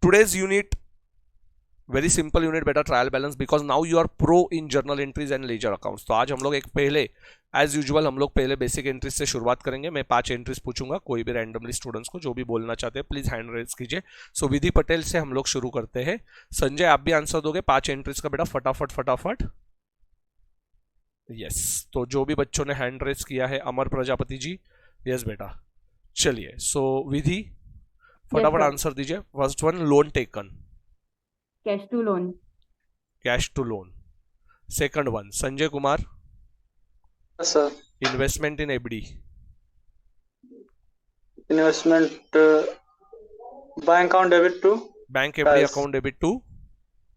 today's unit very simple unit बेटा, trial balance, because now you are pro in journal entries and ledger accounts. तो आज हम लोग एक पहले एज यूजुअल हम लोग पहले बेसिक एंट्रीज से शुरुआत करेंगे। मैं 5 एंट्रीज पूछूंगा, कोई भी रैंडमली स्टूडेंट्स को जो भी बोलना चाहते हैं प्लीज हैंड रेज कीजिए। सो विधि पटेल से हम लोग शुरू करते हैं। संजय आप भी आंसर दोगे 5 एंट्रीज का बेटा, फटाफट फटाफट। यस, तो जो भी बच्चों ने हैंड रेज किया है, अमर प्रजापति जी, यस बेटा। चलिए, सो विधि फटाफट आंसर दीजिए। First one, loan taken, cash to loan. Cash to loan. Second one, Sanjay Kumar, sir investment in FD, investment bank account debit to bank FD cash account debit to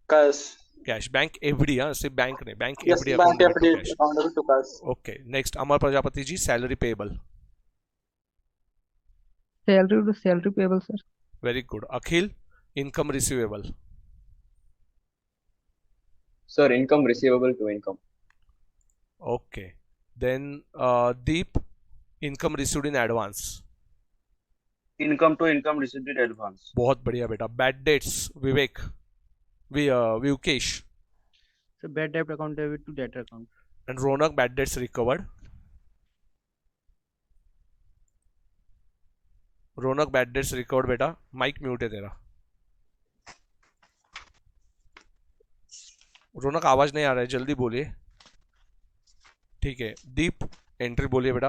cash cash, bank FD, हाँ सिर्फ bank नहीं, bank yes FD account bank debit FD to cash. Account debit to cash okay, next Amar Prajapati ji, salary payable. Salary payable sir. Very good. Akhil, income receivable. Sir, income receivable to income. Okay, then Deep, income received in advance. Income to income received in advance. बहुत बढ़िया बेटा। Bad debts, Vivek, Vivkesh sir bad डेब्ट account debit to debtor account. And Raunak, bad debts recovered. Raunak, bad debts recovered बेटा। Mic mute है तेरा। रौनक आवाज नहीं आ रहा है, जल्दी बोलिए। ठीक है, दीप एंट्री बोलिए बेटा।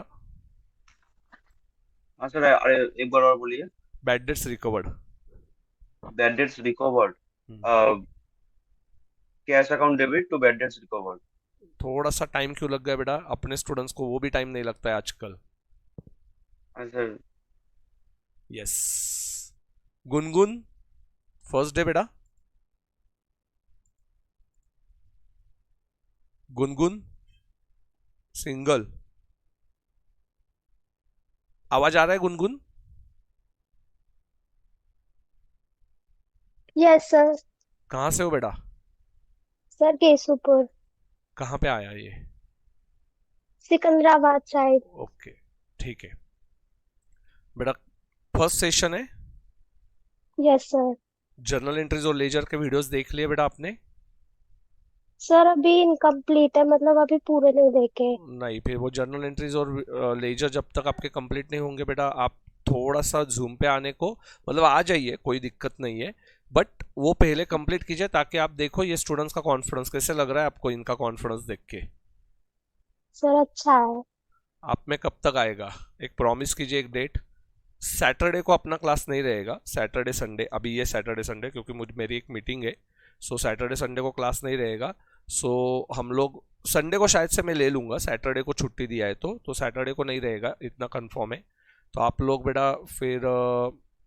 हाँ सर, अरे एक बार और बोलिए। Bad debts recovered. Bad debts recovered, cash account debit to bad debts recovered. थोड़ा सा टाइम क्यों लग गया बेटा? अपने स्टूडेंट्स को वो भी टाइम नहीं लगता है आजकल। हाँ sir. Yes, Gungun, first day बेटा। गुनगुन, सिंगल। आवाज आ रहा है गुनगुन? Yes sir. कहाँ से हो बेटा? सर केशवपुर, कहाँ पे आया ये? सिकंदराबाद साइड। ओके, ठीक है बेटा। फर्स्ट सेशन है। Yes sir. जर्नल एंट्रीज और लेजर के वीडियोस देख लिए बेटा आपने? सर अभी इनकम्प्लीट है, मतलब अभी पूरे नहीं देखे। नहीं, फिर वो जर्नल एंट्रीज और लेजर जब तक आपके कंप्लीट नहीं होंगे बेटा, आप थोड़ा सा जूम पे आने को, मतलब आ जाइए, कोई दिक्कत नहीं है, बट वो पहले कंप्लीट कीजिए ताकि आप देखो ये स्टूडेंट्स का कॉन्फिडेंस कैसे लग रहा है आपको, इनका कॉन्फिडेंस देख के। सर अच्छा है। आप में कब तक आएगा? एक प्रॉमिस कीजिए, एक डेट। सैटरडे को अपना क्लास नहीं रहेगा, सैटरडे संडे, अभी ये सैटरडे संडे क्योंकि मेरी एक मीटिंग है, सो सैटरडे संडे को क्लास नहीं रहेगा। सो हम लोग संडे को शायद से मैं ले लूँगा, सैटरडे को छुट्टी दिया है तो सैटरडे को नहीं रहेगा, इतना कंफर्म है। तो आप लोग बेटा फिर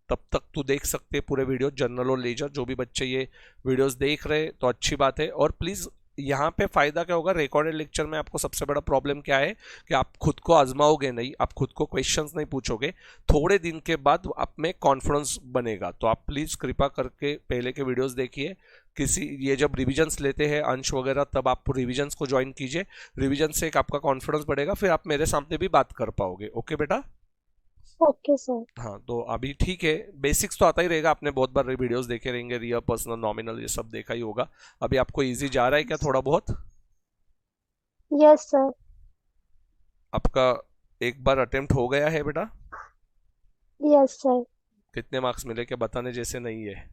तब तक तो देख सकते हैं पूरे वीडियो, जर्नल और लेजर। जो भी बच्चे ये वीडियोस देख रहे तो अच्छी बात है। और प्लीज़ यहाँ पे फ़ायदा क्या होगा, रिकॉर्डेड लेक्चर में आपको सबसे बड़ा प्रॉब्लम क्या है कि आप खुद को आजमाओगे नहीं, आप खुद को क्वेश्चंस नहीं पूछोगे, थोड़े दिन के बाद आप में कॉन्फिडेंस बनेगा। तो आप प्लीज़ कृपा करके पहले के वीडियोस देखिए। ये जब रिविजन्स लेते हैं अंश वगैरह, तब आप रिविजन्स को ज्वाइन कीजिए। रिविजन से एक आपका कॉन्फिडेंस बढ़ेगा, फिर आप मेरे सामने भी बात कर पाओगे। ओके बेटा? Okay sir. हाँ, तो अभी ठीक है, बेसिक्स तो आता ही रहेगा, आपने बहुत बार वीडियोस देखे रहेंगे, रियल, पर्सनल, नॉमिनल, ये सब देखा ही होगा। अभी आपको इजी जा रहा है क्या थोड़ा बहुत? Yes sir. आपका एक बार अटेम्प्ट हो गया है बेटा? Yes sir. कितने मार्क्स मिले? क्या बताने जैसे नहीं है?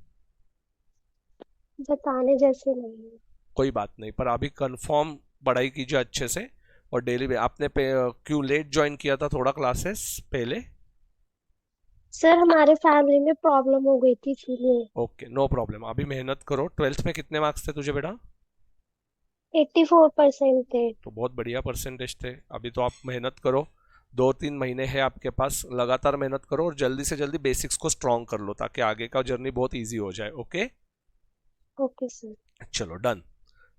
बताने जैसे नहीं है। कोई बात नहीं, पर अभी कंफर्म पढ़ाई कीजिए अच्छे से। और डेली में आपने क्यों लेट ज्वाइन किया था थोड़ा क्लासेस पहले? सर हमारे फैमिली में प्रॉब्लम हो गई थी इसीलिए। ओके, नो प्रॉब्लम, अभी मेहनत करो। 12th में कितने मार्क्स थे तुझे बेटा? 84% थे। तो बहुत बढ़िया परसेंटेज थे। अभी तो आप मेहनत करो, 2-3 महीने है आपके पास, लगातार मेहनत करो और जल्दी से जल्दी बेसिक्स को स्ट्रॉन्ग कर लो ताकि आगे का जर्नी बहुत ईजी हो जाए। Okay okay sir. चलो done.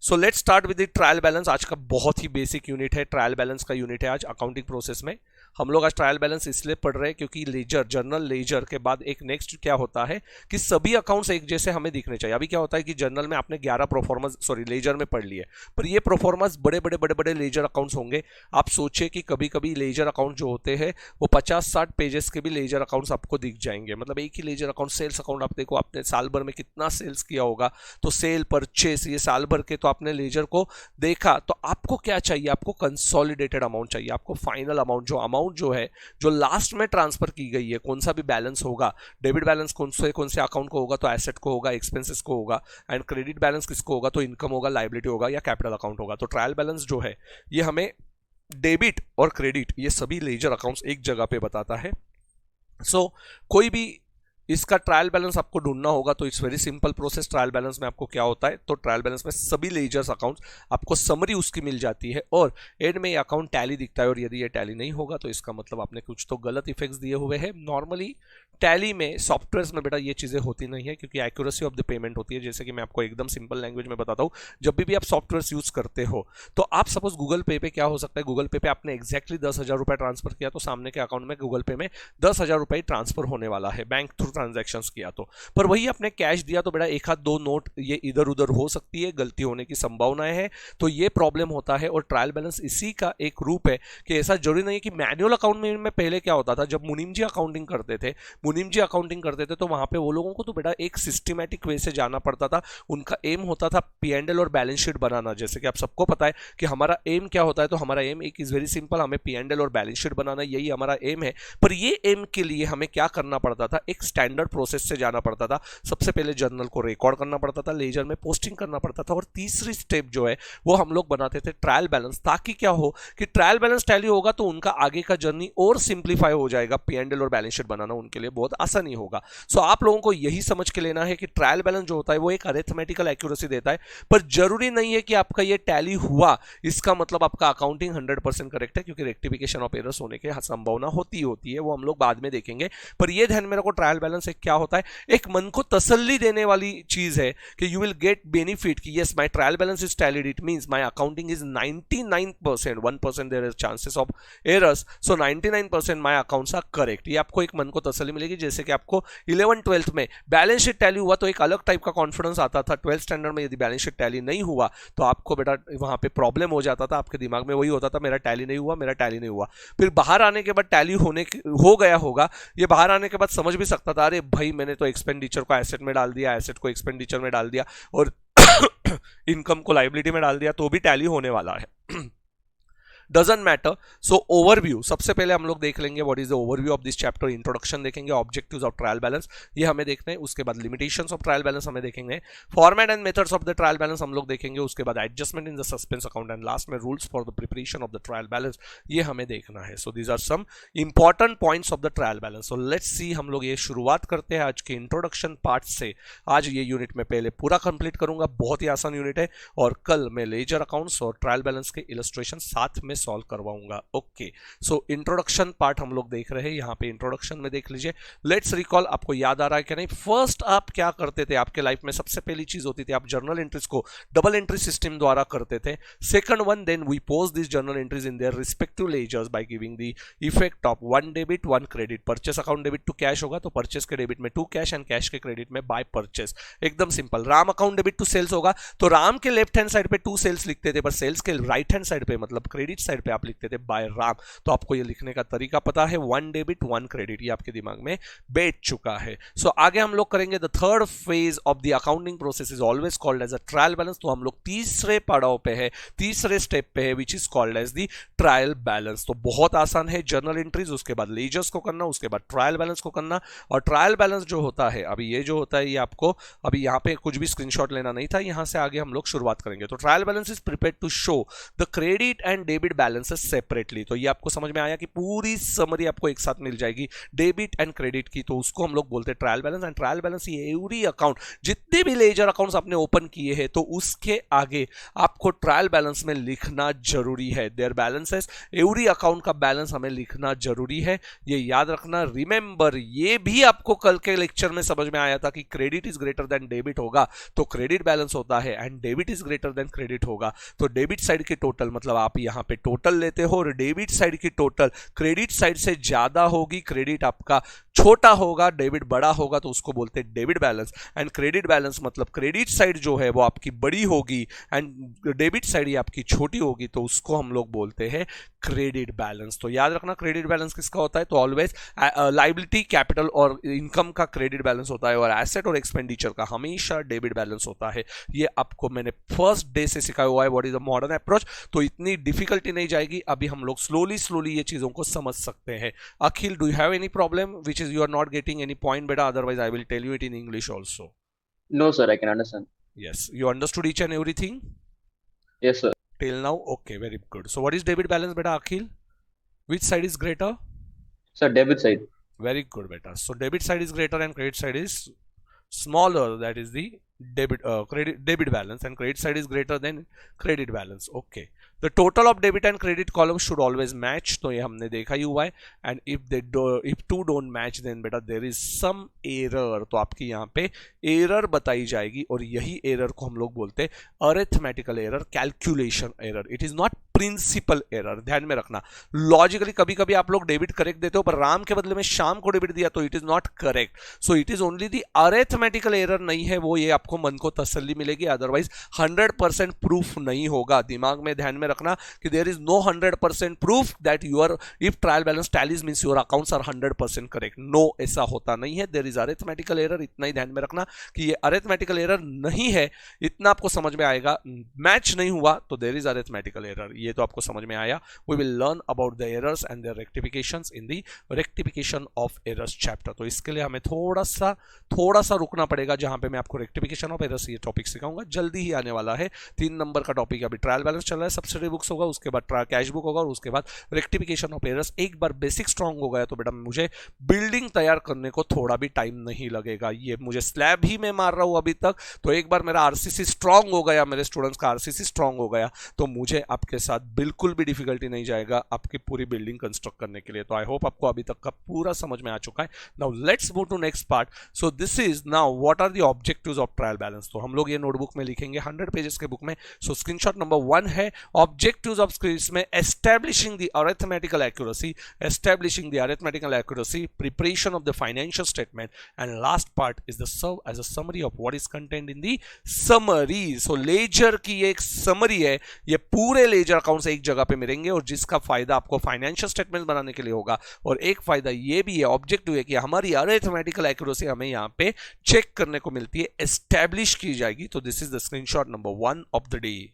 So let's start with the trial balance. आज का बहुत ही बेसिक यूनिट है, ट्रायल बैलेंस का यूनिट है आज अकाउंटिंग प्रोसेस में। हम लोग आज ट्रायल बैलेंस इसलिए पढ़ रहे हैं क्योंकि लेजर, जर्नल लेजर के बाद एक नेक्स्ट क्या होता है कि सभी अकाउंट्स एक जैसे हमें दिखने चाहिए। अभी क्या होता है कि जर्नल में आपने 11 प्रोफॉर्मेंस, सॉरी लेजर में पढ़ लिए, पर ये प्रोफॉर्मेंस बड़े बड़े बड़े बड़े लेजर अकाउंट्स होंगे। आप सोचिए कि कभी कभी लेजर अकाउंट जो होते हैं वो 50-60 पेजेस के भी लेजर अकाउंट्स आपको दिख जाएंगे। मतलब एक ही लेजर अकाउंट, सेल्स अकाउंट आप देखो, आपने साल भर में कितना सेल्स किया होगा, तो सेल परचेस ये साल भर के तो आपने लेजर को देखा। तो आपको क्या चाहिए, आपको कंसोलिडेटेड अमाउंट चाहिए, आपको फाइनल अमाउंट जो है जो लास्ट में ट्रांसफर की गई है, कौन सा भी बैलेंस होगा, डेबिट बैलेंस कौन से अकाउंट को होगा, तो एसेट को होगा, एक्सपेंसेस को होगा, एंड क्रेडिट बैलेंस किसको होगा, तो इनकम होगा, लायबिलिटी होगा या कैपिटल अकाउंट होगा। तो ट्रायल बैलेंस जो है ये हमें डेबिट और क्रेडिट ये सभी लेजर अकाउंट्स एक जगह पे बताता है। सो कोई भी इसका ट्रायल बैलेंस आपको ढूंढना होगा तो it's very simple process. Trial balance में आपको क्या होता है, तो ट्रायल बैलेंस में सभी लेजर्स अकाउंट्स आपको समरी उसकी मिल जाती है और एंड में ये अकाउंट टैली दिखता है, और यदि ये टैली नहीं होगा तो इसका मतलब आपने कुछ तो गलत इफेक्ट्स दिए हुए हैं। नॉर्मली टैली में, सॉफ्टवेयर में बेटा ये चीज़ें होती नहीं है क्योंकि एक्यूरेसी ऑफ द पेमेंट होती है। जैसे कि मैं आपको एकदम सिंपल लैंग्वेज में बताता हूँ, जब भी आप सॉफ्टवेयर यूज करते हो तो आप सपोज गूगल पे क्या हो सकता है, गूगल पे आपने एक्जैक्टली 10,000 रुपये ट्रांसफर किया तो सामने के अकाउंट में गूगल पे में 10,000 रुपये ट्रांसफर होने वाला है, बैंक थ्रू ट्रांजेक्शन किया तो। पर वही आपने कैश दिया तो बेटा एक हाथ दो नोट ये इधर उधर हो सकती है, गलती होने की संभावनाएं है, तो ये प्रॉब्लम होता है। और ट्रायल बैलेंस इसी का एक रूप है कि ऐसा जरूरी नहीं है कि मैनुअल अकाउंट में पहले क्या होता था, जब मुनीम जी अकाउंटिंग करते थे तो वहां पे वो लोगों को तो बेटा एक सिस्टमैटिक वे से जाना पड़ता था। उनका एम होता था P&L और बैलेंस शीट बनाना। जैसे कि आप सबको पता है कि हमारा एम क्या होता है, तो हमारा एम एक इज वेरी सिंपल, हमें P&L और बैलेंस शीट बनाना, यही हमारा एम है। पर ये एम के लिए हमें क्या करना पड़ता था, एक स्टैंडर्ड प्रोसेस से जाना पड़ता था। सबसे पहले जर्नल को रिकॉर्ड करना पड़ता था, लेजर में पोस्टिंग करना पड़ता था, और तीसरी स्टेप जो है वो हम लोग बनाते थे ट्रायल बैलेंस, ताकि क्या हो कि ट्रायल बैलेंस टैली होगा तो उनका आगे का जर्नी और सिंप्लीफाई हो जाएगा। P&L और बैलेंस शीट बनाना उनके लिए बहुत आसानी होगा। सो आप लोगों को यही समझ के लेना है कि ट्रायल बैलेंस जो होता है वो एक अरिथमेटिकल एक्यूरेसी देता है, पर जरूरी नहीं है कि आपका ये टैली हुआ इसका मतलब आपका अकाउंटिंग 100% करेक्ट है, क्योंकि रेक्टिफिकेशन ऑफ एरर्स होने की संभावना होती है, वो हम लोग बाद में देखेंगे। पर ये ध्यान में रखो, ट्रायल बैलेंस एक क्या होता है, एक मन को तसल्ली देने वाली चीज है कि यू विल गेट बेनिफिट कि yes my trial balance is tallied, it means my accounting is 99%, 1% there is chances of errors, so 99% my accounts are correct. ये आपको एक मन को तसल्ली मिलेगी। जैसे कि आपको 11th-12th में बैलेंस शीट टैली हुआ तो एक अलग टाइप का कॉन्फिडेंस आता था। 12th स्टैंडर्ड में यदि बैलेंस शीट टैली नहीं हुआ तो आपको बेटा वहां पे प्रॉब्लम हो जाता था, आपके दिमाग में वही होता था मेरा टैली नहीं हुआ। फिर बाहर आने के बाद टैली हो गया होगा, ये बाहर आने के बाद समझ भी सकता था, अरे भाई मैंने तो एक्सपेंडिचर को एसेट में डाल दिया, एसेट को एक्सपेंडिचर में डाल दिया, और इनकम को लायबिलिटी में डाल दिया, तो भी टैली होने वाला है। Doesn't matter. सो ओवरव्यू, सबसे पहले हम लोग देख लेंगे what is the overview of this chapter. Introduction देखेंगे, ऑब्जेक्टिव्स ऑफ ट्रायल बैलेंस ये हमें देखना है, उसके बाद लिमिटेशंस ऑफ ट्रायल बैलेंस हमें देखेंगे, format and methods of the trial balance हम लोग देखेंगे, उसके बाद adjustment in the suspense account, and last में rules for the preparation of the trial balance ये हमें देखना है। So these are some important points of the trial balance. So let's see, हम लोग ये शुरुआत करते हैं आज के इंट्रोडक्शन पार्ट से। आज ये यूनिट में पहले पूरा कंप्लीट करूंगा, बहुत ही आसान यूनिट है, और कल मैं लेजर अकाउंट्स और ट्रायल बैलेंस के इलस्ट्रेशन साथ में सॉल्व करवाऊंगा। ओके, सो इंट्रोडक्शन पार्ट हम लोग देख रहे हैं, यहाँ पे इंट्रोडक्शन में देख लीजिए। लेट्स रिकॉल, आपको याद आ रहा है कि नहीं, फर्स्ट आप क्या करते थे आपके लाइफ में, सबसे पहली चीज होती थी आप जर्नल एंट्रीज को डबल एंट्री सिस्टम द्वारा करते थे। Second one, then we post this journal entries in their respective ledgers by giving the effect of 1 debit 1 credit. Purchase account debit to cash होगा तो परचेस के डेबिट में 2 cash and cash के credit में by purchase, एकदम simple. Ram account debit to sales होगा तो राम के लेफ्ट हैंड साइड पे 2 सेल्स लिखते थे, पर सेल्स के राइट हैंड साइड पे मतलब क्रेडिट साइड पे आप लिखते थे बाय राम। तो आपको ये लिखने का तरीका पता है, 1 डेबिट 1 क्रेडिट, ये आपके दिमाग में बैठ चुका है। सो आगे हम लोग करेंगे the third phase of the accounting process is always called as a trial balance. तो हम लोग तीसरे पड़ाव पे है, तीसरे स्टेप पे है, which is called as the trial balance. तो बहुत आसान है, जर्नल एंट्रीज, उसके बाद लेजर्स को करना, उसके बाद ट्रायल बैलेंस को करना। और ट्रायल बैलेंस जो होता है, अभी ये जो होता है ये आपको अभी यहाँ पे कुछ भी स्क्रीनशॉट लेना नहीं था, यहाँ से आगे हम लोग शुरुआत करेंगे। तो trial balance is prepared to show the credit and debit balances separately. तो ये आपको समझ में आया कि पूरी समरी आपको एक साथ मिल जाएगी डेबिट एंड क्रेडिट की, तो उसको हम लोग बोलते हैं trial balance. And trial balance ये एवरी अकाउंट, जितने भी लेजर अकाउंट्स आपने ओपन किए हैं तो उसके आगे आपको ट्रायल बैलेंस में लिखना जरूरी है। देयर बैलेंसेस, एवरी अकाउंट का बैलेंस हमें लिखना जरूरी है, ये याद रखना। रिमेंबर, ये भी आपको कल के लेक्चर में समझ में आया था कि credit is greater than debit होगा तो क्रेडिट बैलेंस होता है, and debit is greater than credit होगा तो डेबिट साइड के टोटल मतलब आप यहां पे टोटल लेते हो और डेबिट साइड की टोटल क्रेडिट साइड से ज्यादा होगी, क्रेडिट आपका छोटा होगा, डेबिट बड़ा होगा, तो उसको बोलते हैं debit balance. And credit balance मतलब क्रेडिट साइड जो है वो आपकी बड़ी होगी एंड डेबिट साइड ही आपकी छोटी होगी, तो उसको हम लोग बोलते हैं क्रेडिट बैलेंस। तो याद रखना क्रेडिट बैलेंस किसका होता है, तो ऑलवेज लाइबिलिटी, कैपिटल और इनकम का क्रेडिट बैलेंस होता है और एसेट और एक्सपेंडिचर का हमेशा डेबिट बैलेंस होता है। ये आपको मैंने फर्स्ट डे से सिखाया हुआ है what is the modern approach, तो इतनी डिफिकल्टी नहीं जाएगी। अभी हम लोग स्लोली ये चीजों को समझ सकते हैं। Akhil, do you have any problem which is you are not getting any point बेटा, otherwise I will tell you it in English also. No, sir, I can understand. Yes, you understood each and everything Yes, sir. till now? Okay, very good. So what is debit balance beta Akhil? Which side is greater? Sir, debit side. Very good beta. So debit side is greater and credit side is smaller, that is the debit balance, and credit side is greater than credit balance. Okay, the total of debit and credit columns should always match, तो ये हमने देखा ही हुआ है। and if two don't match then बेटा there is some error, तो आपकी यहाँ पे एरर बताई जाएगी और यही एरर को हम लोग बोलते हैं arithmetical error, calculation error. It is not principle error, ध्यान में रखना। लॉजिकली कभी कभी आप लोग डेबिट करेक्ट देते हो पर राम के बदले में शाम को डेबिट दिया, तो it is not correct. So it is only the arithmetical error नहीं है वो, ये आपको मन को तसल्ली मिलेगी, अदरवाइज 100% प्रूफ नहीं होगा। दिमाग में ध्यान में रखना कि there is no 100% proof that your if trial balance tallies means your accounts are 100% correct. No, ऐसा होता नहीं है। देयर इज अरिथमेटिकल एरर, इतना ही ध्यान में रखना कि ये अरिथमेटिकल एरर नहीं है, इतना आपको समझ में आएगा। मैच नहीं हुआ तो देयर इज अरिथमेटिकल एरर, ये तो आपको समझ में आया। We will learn about the errors and their rectifications in the rectification of errors chapter. तो इसके लिए हमें थोड़ा सा रुकना पड़ेगा, जहां पे मैं आपको रेक्टिफिकेशन ऑफ एरर्स ये टॉपिक सिखाऊंगा। जल्दी ही आने वाला है, 3 नंबर का टॉपिक। अभी ट्रायल बैलेंस चल रहा है, सब्सिडी बुक्स होगा, उसके बाद कैश बुक होगा और उसके बाद रेक्टिफिकेशन ऑफ एरर्स। एक बार बेसिक स्ट्रांग हो गया तो बेटा मुझे बिल्डिंग तैयार करने को थोड़ा भी टाइम नहीं लगेगा। ये मुझे स्लैब ही मैं मार रहा हूं अभी तक, तो एक बार मेरा आरसीसी स्ट्रांग हो गया, मेरे स्टूडेंट्स का आरसीसी स्ट्रांग हो गया, तो मुझे आपके साथ बिल्कुल भी डिफिकल्टी नहीं जाएगा आपकी पूरी बिल्डिंग कंस्ट्रक्ट करने के लिए। तो आई होप आपको अभी तक का पूरा समझ में आ चुका है। Now let's move to next part. So this is now what are the objectives of trial balance. तो हम लोग ये नोटबुक में लिखेंगे 100 पेजेस के बुक में। सो स्क्रीनशॉट नंबर 1 है ऑब्जेक्टिव्स ऑफ में establishing the arithmetical accuracy, preparation of the financial statement, and last part is the serve as a summary of what is content in the summary. So ledger की एक summary है, ये पूरे ledger accounts एक जगह पे मिलेंगे और जिसका फायदा आपको फाइनेंशियल स्टेटमेंट बनाने के लिए होगा। और एक फायदा ये भी है, ऑब्जेक्टिव है कि हमारी अरिथमेटिकल एक्यूरेसी हमें यहाँ पे चेक करने को मिलती है, एस्टैब्लिश की जाएगी। तो this is the screenshot number 1 of the day.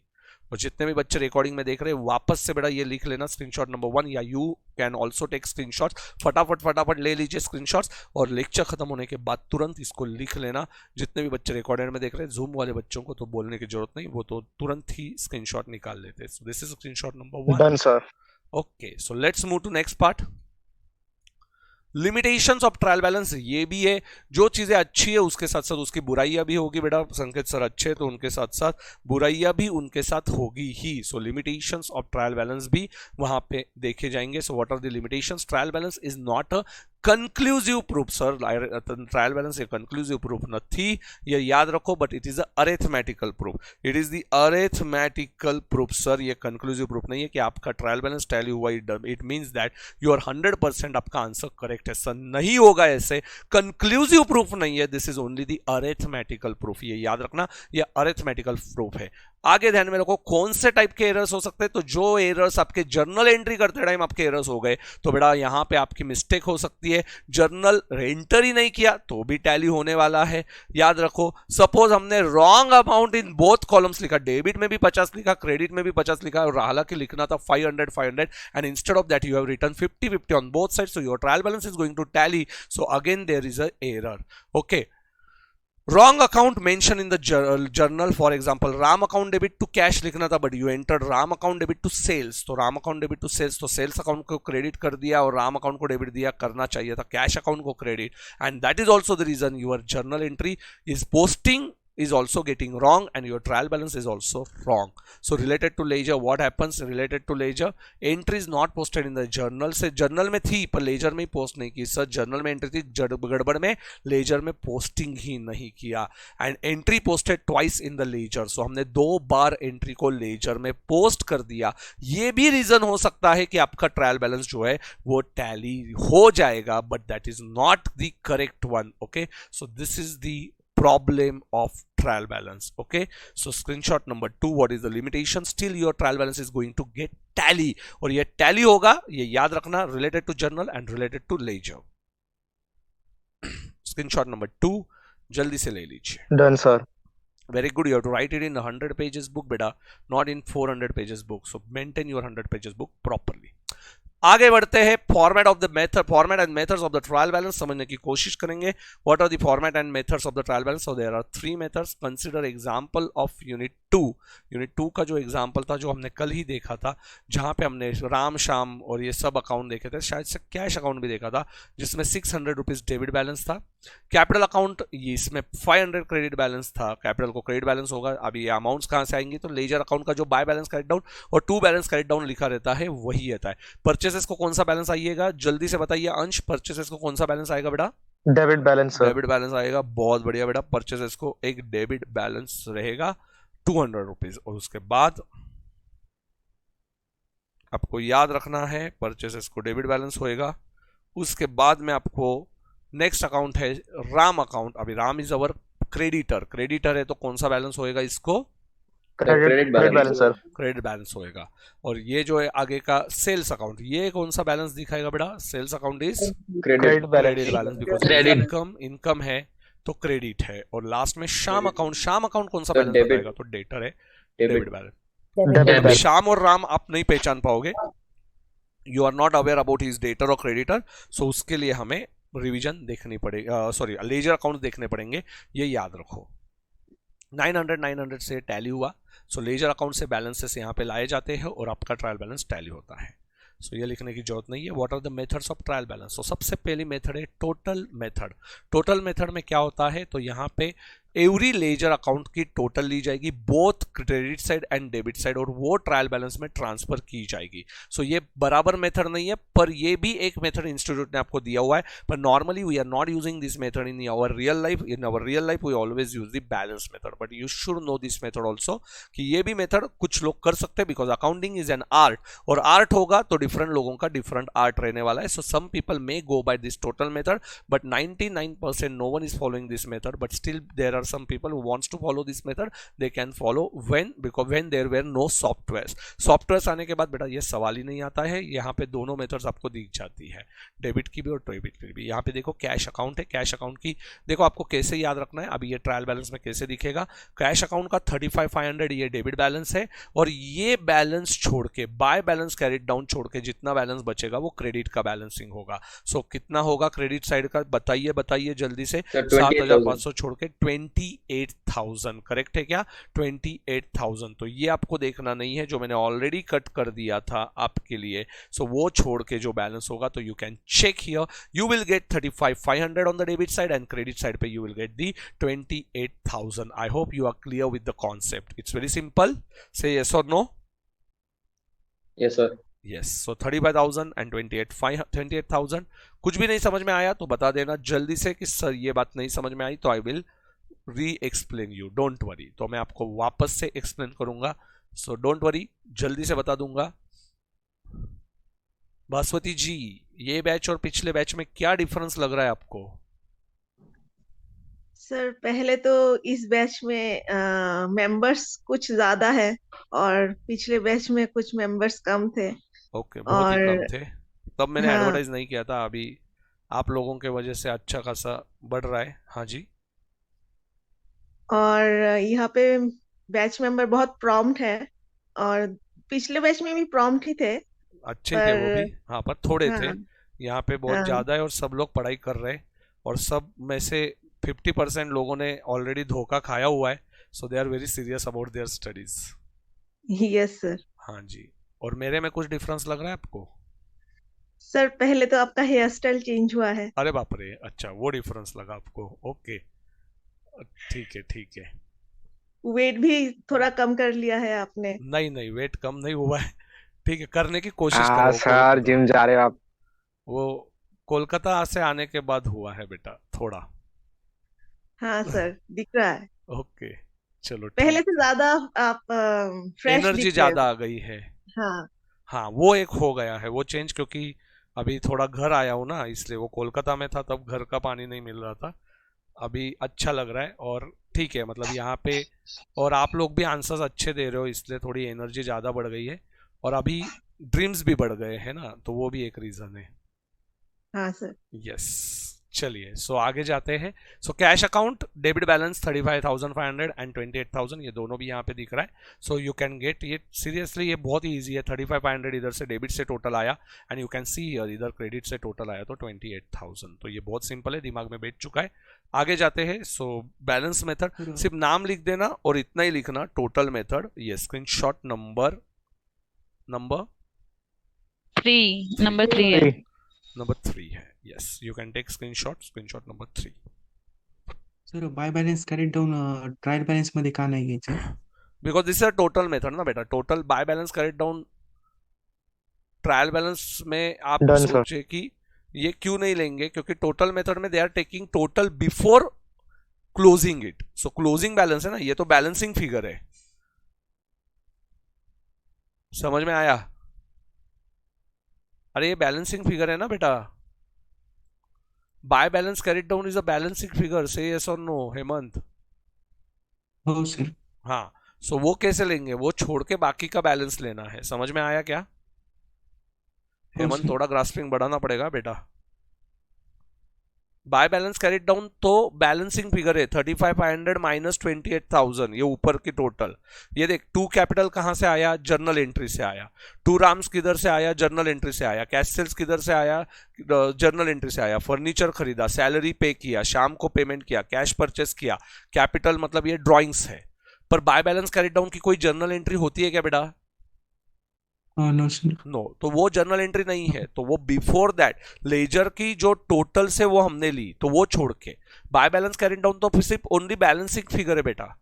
और जितने भी बच्चे रिकॉर्डिंग में देख रहे हैं वापस से बेटा ये लिख लेना स्क्रीनशॉट नंबर 1, या you can also take screenshots. फटाफट ले लीजिए स्क्रीनशॉट्स और लेक्चर खत्म होने के बाद तुरंत इसको लिख लेना। जितने भी बच्चे रिकॉर्डेड में देख रहे हैं, जूम वाले बच्चों को तो बोलने की जरूरत नहीं, वो तो तुरंत ही स्क्रीनशॉट निकाल लेते हैं। So this is screenshot number 1। Done, sir. Okay, so let's move to next part. Limitations of trial balance ये भी है, जो चीजें अच्छी है उसके साथ साथ उसकी बुराइयां भी होगी बेटा। संकेत सर अच्छे तो उनके साथ साथ बुराइयां भी उनके साथ होगी ही। So limitations of trial balance भी वहां पे देखे जाएंगे। So what are the limitations? Trial balance is not a conclusive proof sir, trial balance ये कंक्लूसिव प्रूफ नहीं, ये याद रखो, but it is a arithmetical proof. It is the arithmetical proof sir, ये कंक्लूसिव प्रूफ नहीं है कि आपका ट्रायल बैलेंस टैली हुआ। It means that you are 100% आपका आंसर करेक्ट है सर, नहीं होगा ऐसे। कंक्लूसिव प्रूफ नहीं है, this is only the arithmetical proof, ये याद रखना, ये अरिथमेटिकल प्रूफ है। आगे ध्यान में रखो कौन से टाइप के एरर्स हो सकते हैं। तो जो एरर्स आपके जर्नल एंट्री करते टाइम आपके एरर्स हो गए तो बेटा यहां पे आपकी मिस्टेक हो सकती है। जर्नल एंटर ही नहीं किया तो भी टैली होने वाला है, याद रखो। सपोज हमने wrong amount in both columns लिखा, डेबिट में भी 50 लिखा, क्रेडिट में भी 50 लिखा, और हालांकि लिखना था 500 and instead of that you have written 50-50 on both sides, so your trial balance is going to tally. So again there is a error. Okay, wrong account mentioned in the journal, for example ram account debit to cash लिखना था but you entered ram account debit to sales, तो ram account debit to sales, तो sales account को credit कर दिया और ram account को debit दिया, करना चाहिए था कैश account को credit. And that is also the reason your journal entry is posting is also getting wrong and your trial balance is also wrong. So related to ledger, what happens related to ledger? Entry is not posted in the journal. से journal में थी पर laser में post नहीं की sir, journal में entry थी, गड़बड़ में लेजर में पोस्टिंग ही नहीं किया and entry posted twice in the ledger. So हमने 2 बार एंट्री को लेजर में पोस्ट कर दिया. ये भी रीजन हो सकता है कि आपका ट्रायल बैलेंस जो है वो टैली हो जाएगा, but that is not the correct one. Okay, so this is the problem of trial balance. Okay, so screenshot number 2, what is the limitation? Still your trial balance is going to get tally, और ये tally होगा, ये याद रखना, related to journal and related to ledger. Screenshot number 2 जल्दी से ले लीजिए. Done, sir. Very good. You have to write it in 100 pages book beta, not in 400 pages book. So maintain your 100 pages book properly. आगे बढ़ते हैं. Format of the method, format and methods of the trial balance समझने की कोशिश करेंगे. What are the format and methods of the trial balance? So there are 3 methods. Consider example of unit 2. Unit 2 का जो example था जो हमने कल ही देखा था, जहां पे हमने राम शाम और ये सब अकाउंट देखे थे, शायद से कैश अकाउंट भी देखा था जिसमें 600 रुपीज डेबिट बैलेंस था. कैपिटल अकाउंट ये इसमें 500 क्रेडिट बैलेंस था. कैपिटल को क्रेडिट बैलेंस होगा. अभी ये अमाउंट्स कहां से आएंगी? तो लेजर अकाउंट का जो बाय बैलेंस क्रेडिट डाउन और टू बैलेंस क्रेडिट डाउन लिखा रहता है वही रहता है. परचेसेस को कौन सा बैलेंस आइएगा? जल्दी से बताइए अंश, परचेसेस को कौन सा बैलेंस आएगा बेटा? Debit balance, sir. Debit balance आएगा. बहुत बढ़िया बेटा. परचेसेस को एक डेबिट बैलेंस रहेगा 200 रुपीज. और उसके बाद आपको याद रखना है परचेसेस को डेबिट बैलेंस होएगा. उसके बाद में आपको नेक्स्ट अकाउंट है राम अकाउंट. अभी Ram is our creditor. Creditor है तो कौन सा बैलेंस होएगा? इसको credit balance, sir. Credit balance होएगा. और ये जो है आगे का सेल्स अकाउंट, ये कौन सा बैलेंस दिखाएगा बेटा? Sales account is credit credit balance, because Credit. Income है तो क्रेडिट है. और लास्ट में शाम अकाउंट. शाम अकाउंट कौन सा तो बैलेंस debit. बताएगा? तो डेटर है, Debit. Debit balance. Debit balance. Shyam और राम आप नहीं पहचान पाओगे. You are not aware about his debtor और क्रेडिटर. सो उसके लिए हमें रिवीजन देखनी पड़ेगी, सॉरी लेजर अकाउंट देखने पड़ेंगे. ये याद रखो. 900 से टैली हुआ. सो लेजर अकाउंट से बैलेंसेस यहाँ पे लाए जाते हैं और आपका ट्रायल बैलेंस टैली होता है. सो ये लिखने की जरूरत नहीं है. What are the methods of trial balance? तो सबसे पहली मेथड है टोटल मेथड. टोटल मेथड में क्या होता है? तो यहाँ पे एवरी लेजर अकाउंट की टोटल ली जाएगी, both credit side and debit side, और वो ट्रायल बैलेंस में ट्रांसफर की जाएगी. सो ये बराबर मेथड नहीं है, पर ये भी एक मेथड इंस्टीट्यूट ने आपको दिया हुआ है. पर normally we are not using this method in our real life. In our real life we always use the balance method, but you should know this method also कि ये भी मेथड कुछ लोग कर सकते हैं, because accounting is an art, और art होगा तो डिफरेंट लोगों का डिफरेंट आर्ट रहने वाला है. So some people may go by this total method, but 99% no one is following this method. But still there are some people who wants to follow this method. They can follow when there were no softwares. Softwares आने के बाद बेटा ये सवाल ही नहीं आता है. यहाँ पे दोनों मेथड्स आपको दिख जाती है, डेबिट की भी और क्रेडिट की भी. यहाँ पे देखो कैश अकाउंट है. कैश अकाउंट की देखो आपको कैसे याद रखना है. अभी ये ट्रायल बैलेंस में कैसे दिखेगा? कैश अकाउंट का 35,500 ये डेबिट बैलेंस है, और ये बैलेंस छोड़ के बाय बैलेंस कैरिड डाउन छोड़ के जितना बैलेंस बचेगा वो क्रेडिट का बैलेंसिंग होगा. सो कितना होगा क्रेडिट साइड का? बताइए जल्दी से. 7,500 छोड़ के 28,000. करेक्ट है क्या? 28,000. तो ये आपको देखना नहीं है, जो मैंने ऑलरेडी कट कर दिया था आपके लिए. सो वो छोड़ के जो बैलेंस होगा, तो you can check here. You will get 35,500 on the debit side and credit side पे you will get the 28,000. I hope you are clear with the concept. It's very simple. Say yes और no? Yes, sir. Yes. So 35,000 and 28,000. कुछ भी नहीं समझ में आया तो बता देना जल्दी से कि सर ये बात नहीं समझ में आई, तो आई विल री एक्सप्लेन यू. Don't worry. तो मैं आपको वापस से एक्सप्लेन करूंगा. सो डोंट वरी, जल्दी से बता दूंगा. बासवती जी, ये बैच और पिछले बैच में क्या डिफरेंस लग रहा है आपको? सर पहले तो इस बैच में मेंबर्स कुछ ज्यादा है, और पिछले बैच में कुछ मेंबर्स कम थे. ओके, बहुत ही और कम थे. तब मैंने हाँ, एडवर्टाइज नहीं किया था. अभी आप लोगों के वजह से अच्छा खासा बढ़ रहा है. हाँ जी. और यहाँ पे बैच मेंबर बहुत प्रॉम्प्ट है, और पिछले बैच में भी प्रॉम्प्ट ही थे. अच्छे थे वो पर भी, हाँ, पर थोड़े थे. हाँ यहाँ पे बहुत हाँ ज्यादा है और सब लोग पढ़ाई कर रहे हैं, और सब में से 50% लोगों ने ऑलरेडी धोखा खाया हुआ है. So they are very serious about their studies. Yes sir. हाँ जी. और मेरे में कुछ डिफरेंस लग रहा है आपको? सर पहले तो आपका हेयर स्टाइल चेंज हुआ है. अरे बाप रे, अच्छा वो डिफरेंस लगा आपको. ओके, ठीक है ठीक है. वेट भी थोड़ा कम कर लिया है आपने। नहीं नहीं, वेट कम नहीं हुआ है। ठीक है, करने की कोशिश हाँ करो। सर, जिम जा रहे हो आप? वो कोलकाता से आने के बाद हुआ है बेटा थोड़ा। हाँ सर, दिख रहा है। ओके, चलो पहले ठीक। से ज्यादा आप फ्रेश एनर्जी दिख रहे ज्यादा हो। आ गई है। हाँ हाँ, वो एक हो गया है वो चेंज, क्योंकि अभी थोड़ा घर आया हूँ ना, इसलिए। वो कोलकाता में था तब घर का पानी नहीं मिल रहा था। अभी अच्छा लग रहा है और ठीक है, मतलब यहाँ पे। और आप लोग भी आंसर्स अच्छे दे रहे हो, इसलिए थोड़ी एनर्जी ज़्यादा बढ़ गई है। और अभी ड्रीम्स भी बढ़ गए हैं ना, तो वो भी एक रीज़न है। हाँ सर। यस, चलिए सो आगे जाते हैं। So cash account debit balance 35,500 and 28,000, ये दोनों भी यहाँ पे दिख रहा है। सो यू कैन गेट ये, सीरियसली ये बहुत ही ईजी है। 35,500 इधर से डेबिट से टोटल आया, and you can see here इधर क्रेडिट से टोटल आया तो 28,000। तो ये बहुत सिंपल है, दिमाग में बैठ चुका है। आगे जाते हैं। सो बैलेंस मेथड, सिर्फ नाम लिख देना और इतना ही लिखना, टोटल मेथड। ये स्क्रीनशॉट नंबर 3 है। नंबर 3 है। Yes, you can take screenshot number 3। Sir by balance carried down trial balance मध्ये का नाही घ्यायचं? Because this is a total method ना बेटा। Total by balance carried down trial balance में आप Done, sir. सोचे कि ये क्यों नहीं लेंगे, क्योंकि टोटल मेथड में they are taking total before closing it. So closing balance है ना, ये तो बैलेंसिंग फिगर है। समझ में आया? अरे ये बैलेंसिंग फिगर है ना बेटा। By balance carried down is a balancing figure. से यस और नो हेमंत? हो सर। हाँ, सो वो कैसे लेंगे? वो छोड़ के बाकी का बैलेंस लेना है। समझ में आया क्या हेमंत? थोड़ा ग्रास्पिंग बढ़ाना पड़ेगा बेटा। बाय बैलेंस कैरेट डाउन तो बैलेंसिंग फिगर है। 35,500 माइनस 28,000, ये ऊपर की टोटल। ये देख, 2 कैपिटल कहां से आया? जर्नल एंट्री से आया। 2 राम्स किधर से आया? जर्नल एंट्री से आया। कैश सेल्स किधर से आया? जर्नल एंट्री से आया। फर्नीचर खरीदा, सैलरी पे किया, शाम को पेमेंट किया, कैश परचेस किया। कैपिटल मतलब ये ड्रॉइंग्स है। पर बाय बैलेंस कैरेट डाउन की कोई जर्नल एंट्री होती है क्या बेटा? No sir. नो, तो वो जर्नल एंट्री नहीं है। तो वो बिफोर दैट लेजर की जो टोटल से वो हमने ली, तो वो छोड़ के बाय बैलेंस कैरेट डाउन तो सिर्फ ओनली बैलेंसिंग फिगर है बेटा।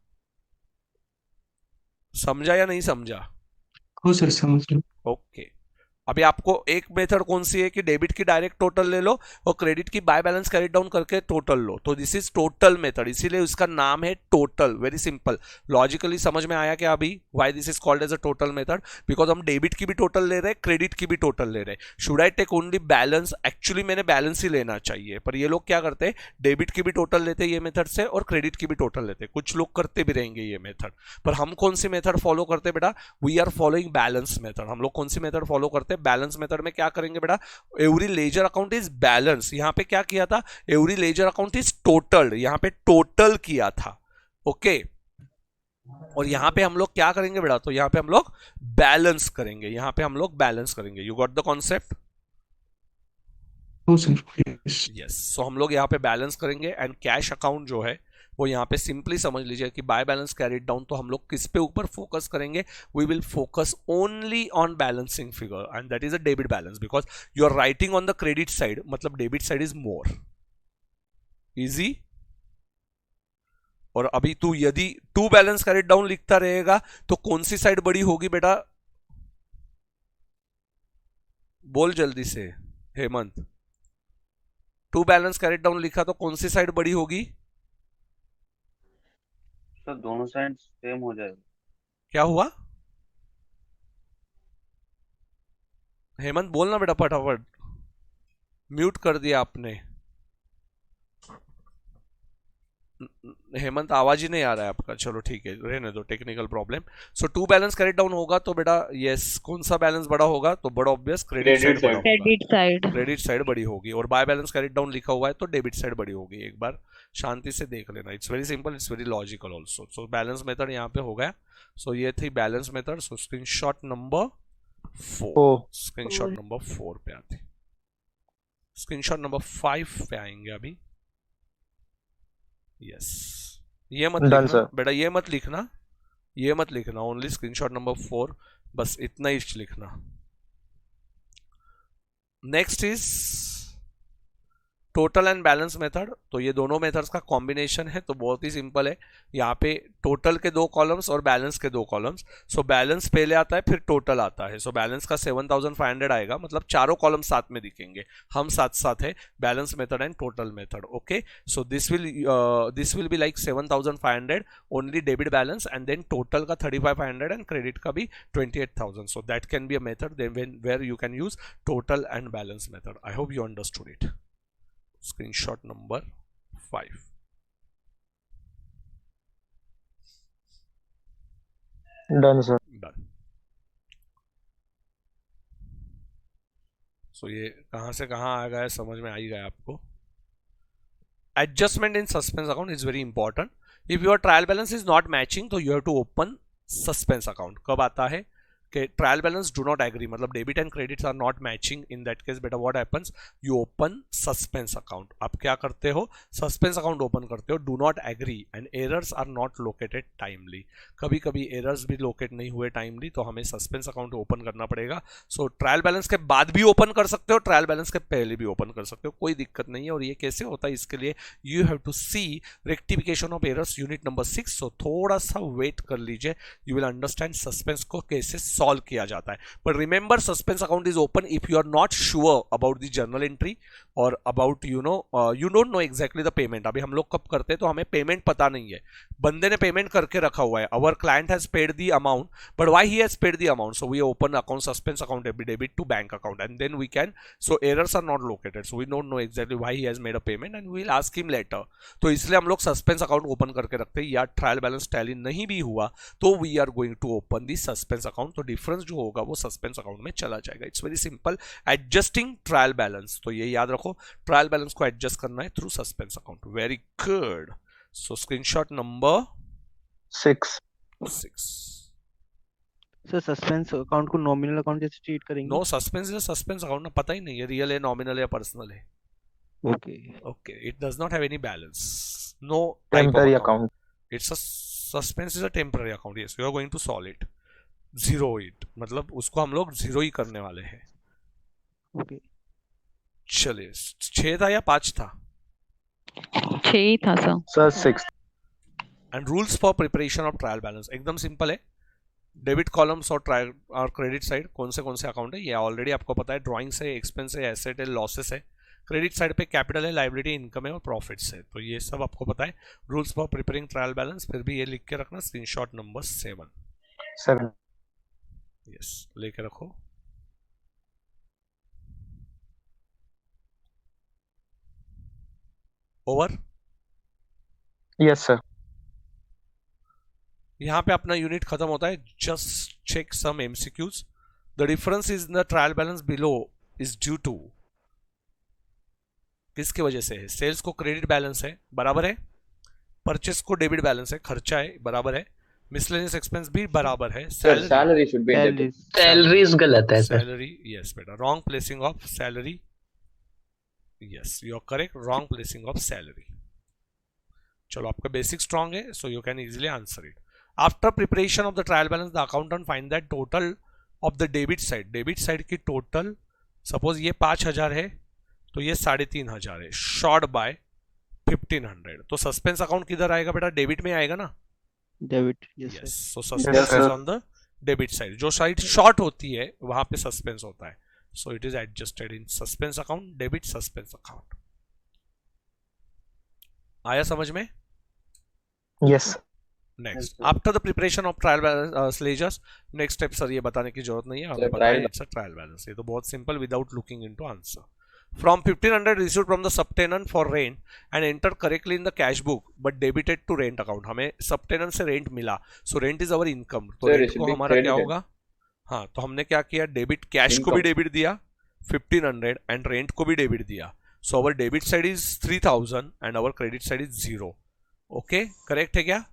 समझा या नहीं समझा? हो सर, समझ लो। ओके। अभी आपको एक मेथड कौन सी है कि डेबिट की डायरेक्ट टोटल ले लो और क्रेडिट की बाय बैलेंस कैरी डाउन करके टोटल लो। तो दिस इज टोटल मेथड, इसीलिए उसका नाम है टोटल। वेरी सिंपल, लॉजिकली समझ में आया क्या अभी? Why this is called as a total method? Because हम डेबिट की भी टोटल ले रहे हैं, क्रेडिट की भी टोटल ले रहे हैं। Should I take only balance? Actually मैंने बैलेंस ही लेना चाहिए, पर ये लोग क्या करते हैं, डेबिट की भी टोटल लेते हैं ये मेथड से और क्रेडिट की भी टोटल लेते हैं। कुछ लोग करते भी रहेंगे ये मेथड, पर हम कौन सी मेथड फॉलो करते हैं बेटा? We are following balance method. हम लोग कौन सी मेथड फॉलो करते हैं? बैलेंस मेथड में क्या करेंगे बेटा? Every ledger account is balance. यहां पे क्या किया था? Every ledger account is total, यहां पे टोटल किया था। ओके, और यहां पे हम लोग क्या करेंगे बेटा? तो यहां पे हम लोग बैलेंस करेंगे। यहां पे हम लोग बैलेंस करेंगे। You got the concept? हो सर। यस। सो हम लोग यहाँ पे बैलेंस करेंगे एंड कैश अकाउंट जो है वो यहाँ पे सिंपली समझ लीजिए कि बाय बैलेंस कैरीड डाउन तो हम लोग किस पे ऊपर फोकस करेंगे? We will focus only on balancing figure and that is a debit balance, because you are writing on the credit side, मतलब debit side is more easy. और अभी तू यदि टू बैलेंस कैरीड डाउन लिखता रहेगा तो कौन सी साइड बड़ी होगी बेटा? बोल जल्दी से Hemant. To balance carried down लिखा तो कौन सी साइड बड़ी होगी? सर दोनों साइड सेम हो जाएगा। क्या हुआ हेमंत? बोलना बेटा फटाफट। म्यूट कर दिया आपने। हेमंत आवाज ही नहीं आ रहा है आपका। चलो ठीक है, रहने दो, technical problem. So to balance carried down होगा तो बेटा यस, कौन सा बैलेंस बड़ा होगा? तो बड़ा ऑब्वियस क्रेडिट साइड बड़ा होगा। क्रेडिट साइड बड़ी होगी। और बाय बैलेंस कैरेट डाउन लिखा हुआ है तो डेबिट साइड बड़ी होगी। एक बार शांति से देख लेना। It's very simple, it's very logical also. So balance method यहाँ पे हो गया। सो ये थी बैलेंस मेथड। सो स्क्रीनशॉट नंबर 4, स्क्रीनशॉट नंबर 4 पे आते, स्क्रीनशॉट नंबर 5 पे आएंगे अभी। यस, ये मत लिखना बेटा, ये मत लिखना, ये मत लिखना, ओनली स्क्रीनशॉट नंबर 4, बस इतना ही लिखना। Next is total and balance method, तो ये दोनों मेथड्स का कॉम्बिनेशन है, तो बहुत ही सिंपल है। यहाँ पे टोटल के 2 कॉलम्स और बैलेंस के 2 कॉलम्स। सो बैलेंस पहले आता है फिर टोटल आता है। सो बैलेंस का 7500 आएगा, मतलब चारों कॉलम साथ में दिखेंगे, हम साथ साथ है, balance method and total method. Okay, so this will be like 7500 only debit balance, and then total का 3500 एंड क्रेडिट का भी 28000। So that can be a method then where you can use total and balance method. I hope you understood it. Screenshot number 5. Done, sir. Done. So ये कहां से कहां आ गया, समझ में आ ही गया आपको। Adjustment in suspense account is very important. If your trial balance is not matching, तो you have to open suspense account। कब आता है कि trial balance do not agree, मतलब debit and credits are not matching, in that case बेटा what happens, you open suspense account. आप क्या करते हो, सस्पेंस अकाउंट ओपन करते हो, do not agree and errors are not located timely. कभी कभी एरर्स भी लोकेट नहीं हुए टाइमली, तो हमें सस्पेंस अकाउंट ओपन करना पड़ेगा। सो ट्रायल बैलेंस के बाद भी ओपन कर सकते हो, ट्रायल बैलेंस के पहले भी ओपन कर सकते हो, कोई दिक्कत नहीं है। और ये कैसे होता है, इसके लिए you have to see rectification of errors unit number 6। So थोड़ा सा वेट कर लीजिए, यू विल अंडरस्टैंड सस्पेंस को कैसे सॉल्व किया जाता है। But remember, suspense account is open if you are not sure about the journal entry or about you don't know exactly the payment। अभी हम लोग कब करते हैं, तो हमें पेमेंट पता नहीं है, बंदे ने पेमेंट करके रखा हुआ है, our client has paid the amount, but why he has paid the amount, so we open account suspense account debit to bank account, and then we can, so errors are not located, so we don't know exactly why he has made a payment and we will ask him later। तो इसलिए हम लोग suspense account open करके रखते हैं। या trial balance tally नहीं भी हुआ तो we are going to open the suspense account, तो डिफरेंस जो होगा वो सस्पेंस अकाउंट में चला जाएगा। It's very simple, adjusting trial balance, तो ये याद रखो, ट्रायल बैलेंस को एडजस्ट करना है through suspense account. Very good. So screenshot number 6. Sir suspense account को नॉमिनल अकाउंट जैसे ट्रीट करेंगे? No, suspense is suspense account ना, पता ही नहीं है रियल है, नॉमिनल है, पर्सनल है। Okay, it does not have any balance, no Temporary account. It's a suspense is a temporary account. Yes, you are going to solve it, zero it, मतलब उसको हम लोग जीरो ही करने वाले हैं। ओके, चलिए, 6 था या 5 था? 6 ही था sir. Sir, 6. And rules for preparation of trial balance एकदम सिंपल है। डेबिट कॉलम्स और ट्रायल और क्रेडिट साइड कौन से अकाउंट है, ये ऑलरेडी आपको पता है। ड्राइंग्स है, एक्सपेंस है, एसेट है, लॉसेस है। क्रेडिट साइड पे कैपिटल है, लाइबिलिटी, इनकम है और प्रॉफिट्स है, तो ये सब आपको पता है। Rules for preparing trial balance, फिर भी ये लिख के रखना, स्क्रीनशॉट नंबर 7। 7. यस, लेके रखो। ओवर। Yes, sir. यहां पे अपना यूनिट खत्म होता है। Just check some MCQs. The difference is the trial balance below is due to, किसकी वजह से है? सेल्स को क्रेडिट बैलेंस है, बराबर है। परचेस को डेबिट बैलेंस है, खर्चा है, बराबर है। मिसलेनियस एक्सपेंस भी बराबर है। Salary should be salary salaries गलत है सर। सैलरी, यस बेटा, wrong placing of salary. Yes, you are correct, wrong placing of salary. चलो, आपका बेसिक स्ट्रॉन्ग है, so you can easily answer it. After preparation of the trial balance, the accountant find that total of the debit side की total, suppose ये 5000 है तो ये 3500 है, short bye 1500। तो सस्पेंस अकाउंट किधर आएगा बेटा? डेबिट में आएगा ना? Debit. Yes, so suspense is on the debit side. जो साइड शॉर्ट होती है वहां पे सस्पेंस होता है, so it is adjusted in suspense account, debit suspense account. आया समझ में? Yes. Next, after the preparation of trial balance ledgers, next step sir ये बताने की जरूरत नहीं है, हमें पता है इट्स अ ट्रायल बैलेंस। ये तो बहुत simple, without looking into answer. From 1500 received from the subtenant for rent and entered correctly in the cash book but debited to rent account। हमें subtenant से rent मिला, so rent is our income, तो rent को हमारा क्या होगा? हाँ, तो हमने क्या किया? डेबिट, कैश को भी डेबिट दिया 1500 एंड रेंट को भी डेबिट दिया। So our debit side is 3000 and our credit side is 0। Okay, correct है क्या?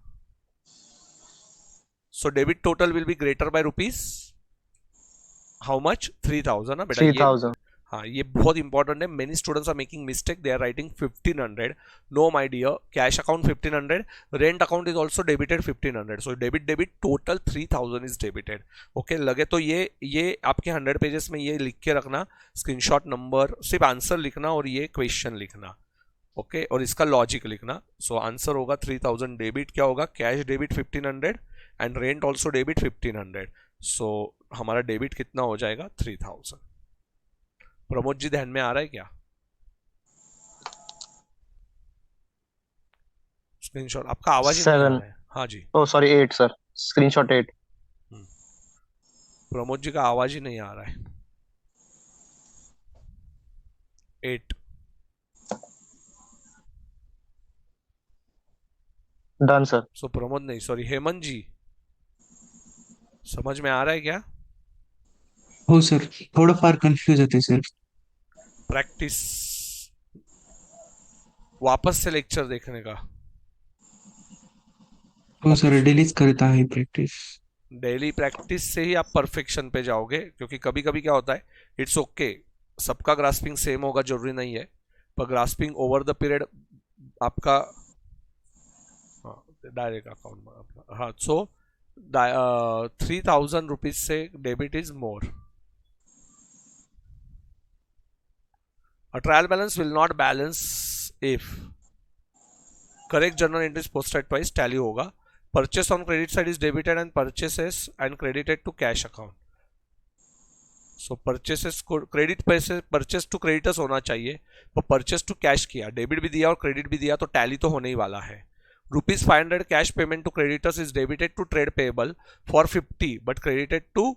So debit total will be greater by rupees how much? 3000 ना बेटा? 3000. हाँ ये बहुत इंपॉर्टेंट है. Many students are making mistake, they are writing 1500. No my dear, cash account 1500, rent account is also debited 1500. So debit total 3000 is debited. Okay, लगे तो ये आपके 100 पेजेस में ये लिख के रखना, स्क्रीनशॉट नंबर, सिर्फ आंसर लिखना और ये क्वेश्चन लिखना. ओके, और इसका लॉजिक लिखना. सो आंसर होगा 3000 डेबिट. क्या होगा? Cash debit 1500 and rent also debit 1500. सो हमारा डेबिट कितना हो जाएगा? 3000. प्रमोद जी ध्यान में आ रहा है क्या? स्क्रीनशॉट आपका आवाज ही नहीं आ 7. रहा है. हाँ जी, Oh, sorry, 8, sir. Screenshot 8. Pramod ji का आवाज ही नहीं आ रहा है. 8. Done, sir. सो प्रमोद नहीं, सॉरी, हेमंत जी, समझ में आ रहा है क्या? हो सर, थोडंफार कन्फ्यूज होते सर. प्रैक्टिस, वापस से लेक्चर देखने का. हो सर, डेलीच करत आहे प्रॅक्टिस. डेली प्रैक्टिस से ही आप परफेक्शन पे जाओगे, क्योंकि कभी कभी क्या होता है, इट्स ओके, सबका ग्रास्पिंग सेम होगा जरूरी नहीं है, पर ग्रास्पिंग ओवर द पीरियड आपका डायरेक्ट अकाउंट में. हाँ, सो 3000 रुपीज से debit is more. A trial balance will not balance if correct journal entries posted twice tally होगा. Purchase on credit side is debited and purchases and credited to cash account. So purchases को credit पैसे purchase to creditors होना चाहिए, पर purchase to cash किया, debit भी दिया और क्रेडिट भी दिया, तो टैली तो होने ही वाला है. ₹500 cash payment to creditors is debited to trade payable for 50 but credited to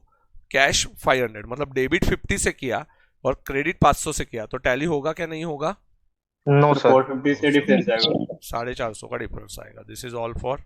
cash 500. मतलब डेबिट 50 से किया और क्रेडिट 500 से किया, तो टैली होगा क्या? नहीं होगा. No, sir. 450 से डिफरेंस आएगा. 450 का डिफरेंस आएगा. दिस इज ऑल फॉर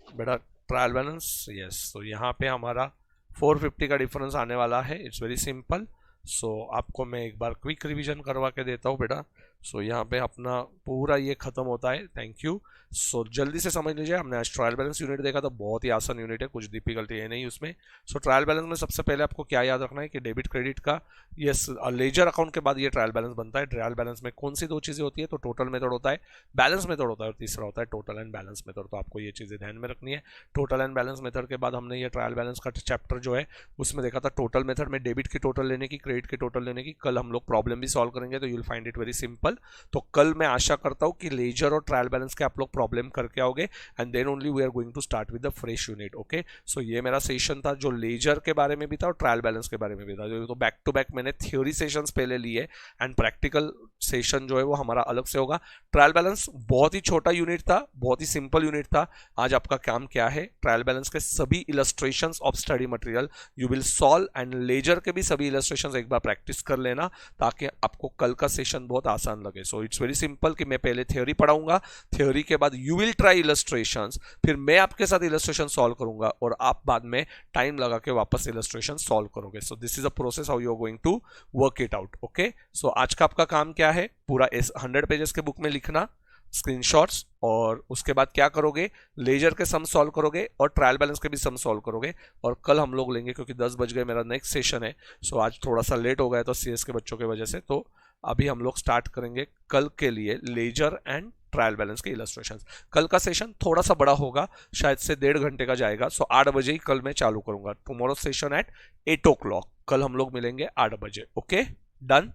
बेटा ट्रायल बैलेंस. यस, तो यहाँ पे हमारा 450 का डिफरेंस आने वाला है. It's very simple. सो आपको मैं एक बार क्विक रिवीजन करवा के देता हूँ बेटा. सो यहाँ पे अपना पूरा ये खत्म होता है. Thank you. सो जल्दी से समझ लीजिए, हमने आज ट्रायल बैलेंस यूनिट देखा था, बहुत ही आसान यूनिट है, कुछ डिफिकल्टी है नहीं उसमें. सो ट्रायल बैलेंस में सबसे पहले आपको क्या याद रखना है कि डेबिट क्रेडिट का यस लेजर अकाउंट के बाद ये ट्रायल बैलेंस बनता है. ट्रायल बैलेंस में कौन सी दो चीज़ें होती है? तो टोटल मेथड होता है, बैलेंस मेथड होता है, और तीसरा होता है टोटल एंड बैलेंस मेथड. तो आपको ये चीज़ें ध्यान में रखनी है. टोटल एंड बैलेंस मेथड के बाद हमने ये ट्रायल बैलेंस का चैप्टर जो है उसमें देखा था टोटल मेथड में डेबिट की टोटल लेने की, क्रेडिट की टोटल लेने की. कल हम लोग प्रॉब्लम भी सॉल्व करेंगे, तो you will find it very simple. तो कल मैं आशा करता हूँ कि लेजर और ट्रायल बैलेंस के आप लोग प्रॉब्लम करके आओगे, and then only we are going to start with the fresh unit. Okay, so ये मेरा सेशन था जो लेजर के बारे में भी था और ट्रायल बैलेंस के बारे में भी था. तो बैक टू बैक मैंने थ्योरी सेशंस पहले लिए एंड प्रैक्टिकल सेशन जो है वो हमारा अलग से होगा. ट्रायल बैलेंस बहुत ही छोटा यूनिट था, बहुत ही सिंपल यूनिट था. आज आपका काम क्या है? ट्रायल बैलेंस के सभी illustrations of study material you will solve, and ledger के भी सभी इलस्ट्रेशंस एक बार प्रैक्टिस कर लेना ताकि आपको कल का सेशन बहुत आसान लगे. सो इट्स वेरी सिंपल कि मैं पहले थ्योरी पढ़ाऊंगा, थ्योरी के बाद यू विल ट्राई इलस्ट्रेशंस, फिर मैं आपके साथ इलस्ट्रेशन सॉल्व करूंगा और आप बाद में टाइम लगा के वापस इलस्ट्रेशन सॉल्व करोगे. So this is a process how you are going to work it out. Okay, so आज का आपका काम क्या है? पूरा 100 पेजेस के बुक में लिखना स्क्रीनशॉट्स, और उसके बाद क्या करोगे? लेजर के सम सॉल्व करोगे और ट्रायल बैलेंस के भी सम सॉल्व करोगे. और कल हम लोग लेंगे, क्योंकि 10 बज गए, मेरा नेक्स्ट सेशन है. सो आज थोड़ा सा लेट हो गया तो सीएस के बच्चों की वजह से, तो अभी हम लोग स्टार्ट करेंगे कल के लिए लेजर एंड ट्रायल बैलेंस के इलस्ट्रेशंस. कल का सेशन थोड़ा सा बड़ा होगा, शायद से 1.5 घंटे का जाएगा. सो 8 बजे ही कल मैं चालू करूंगा. Tomorrow session at 8 o'clock. कल हम लोग मिलेंगे 8 बजे. Okay, done?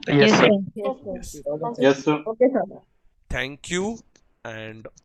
Yes, sir. Yes sir. Okay, sir. Thank you and